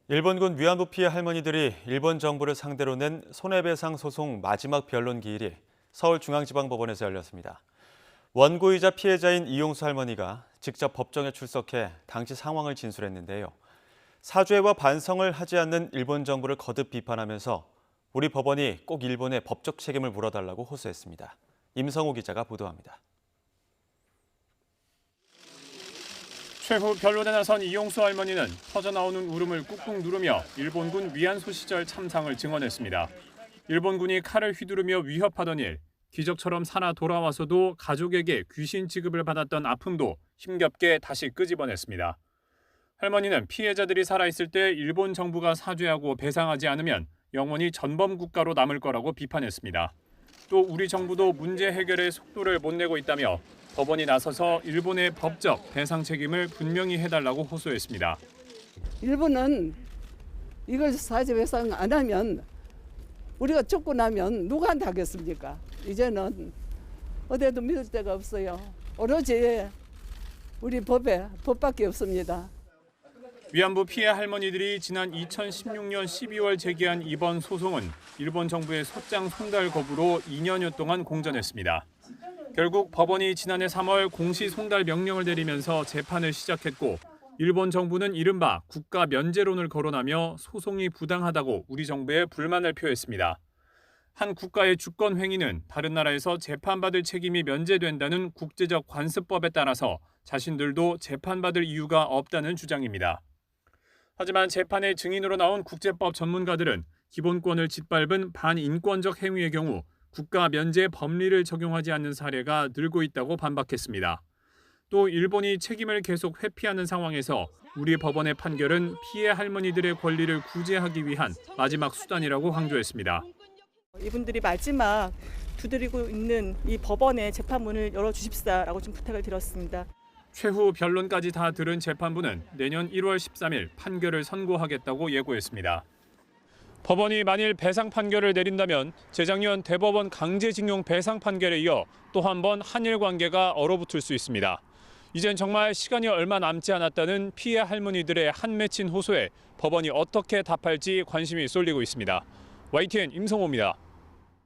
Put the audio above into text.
일본군 위안부 피해 할머니들이 일본 정부를 상대로 낸 손해배상 소송 마지막 변론 기일이 서울중앙지방법원에서 열렸습니다. 원고이자 피해자인 이용수 할머니가 직접 법정에 출석해 당시 상황을 진술했는데요. 사죄와 반성을 하지 않는 일본 정부를 거듭 비판하면서 우리 법원이 꼭 일본에 법적 책임을 물어달라고 호소했습니다. 임성호 기자가 보도합니다. 최후 변론에 나선 이용수 할머니는 터져나오는 울음을 꾹꾹 누르며 일본군 위안소 시절 참상을 증언했습니다. 일본군이 칼을 휘두르며 위협하던 일, 기적처럼 살아 돌아와서도 가족에게 귀신 취급을 받았던 아픔도 힘겹게 다시 끄집어냈습니다. 할머니는 피해자들이 살아있을 때 일본 정부가 사죄하고 배상하지 않으면 영원히 전범 국가로 남을 거라고 비판했습니다. 또 우리 정부도 문제 해결에 속도를 못 내고 있다며 법원이 나서서 일본의 법적 배상 책임을 분명히 해달라고 호소했습니다. 일본은 이걸 사죄 배상 안 하면 우리가 죽고 나면 누구한테 하겠습니까? 이제는 어디에도 믿을 데가 없어요. 오로지 우리 법밖에 없습니다. 위안부 피해 할머니들이 지난 2016년 12월 제기한 이번 소송은 일본 정부의 소장 송달 거부로 2년여 동안 공전했습니다. 결국 법원이 지난해 3월 공시 송달 명령을 내리면서 재판을 시작했고 일본 정부는 이른바 국가 면제론을 거론하며 소송이 부당하다고 우리 정부에 불만을 표했습니다. 한 국가의 주권 행위는 다른 나라에서 재판받을 책임이 면제된다는 국제적 관습법에 따라서 자신들도 재판받을 이유가 없다는 주장입니다. 하지만 재판의 증인으로 나온 국제법 전문가들은 기본권을 짓밟은 반인권적 행위의 경우 국가 면제 법리를 적용하지 않는 사례가 늘고 있다고 반박했습니다. 또 일본이 책임을 계속 회피하는 상황에서 우리 법원의 판결은 피해 할머니들의 권리를 구제하기 위한 마지막 수단이라고 강조했습니다. 이분들이 마지막 두드리고 있는 이 법원의 재판문을 열어주십사라고 좀 부탁을 드렸습니다. 최후 변론까지 다 들은 재판부는 내년 1월 13일 판결을 선고하겠다고 예고했습니다. 법원이 만일 배상 판결을 내린다면 재작년 대법원 강제징용 배상 판결에 이어 또 한 번 한일 관계가 얼어붙을 수 있습니다. 이젠 정말 시간이 얼마 남지 않았다는 피해 할머니들의 한 맺힌 호소에 법원이 어떻게 답할지 관심이 쏠리고 있습니다. YTN 임성호입니다.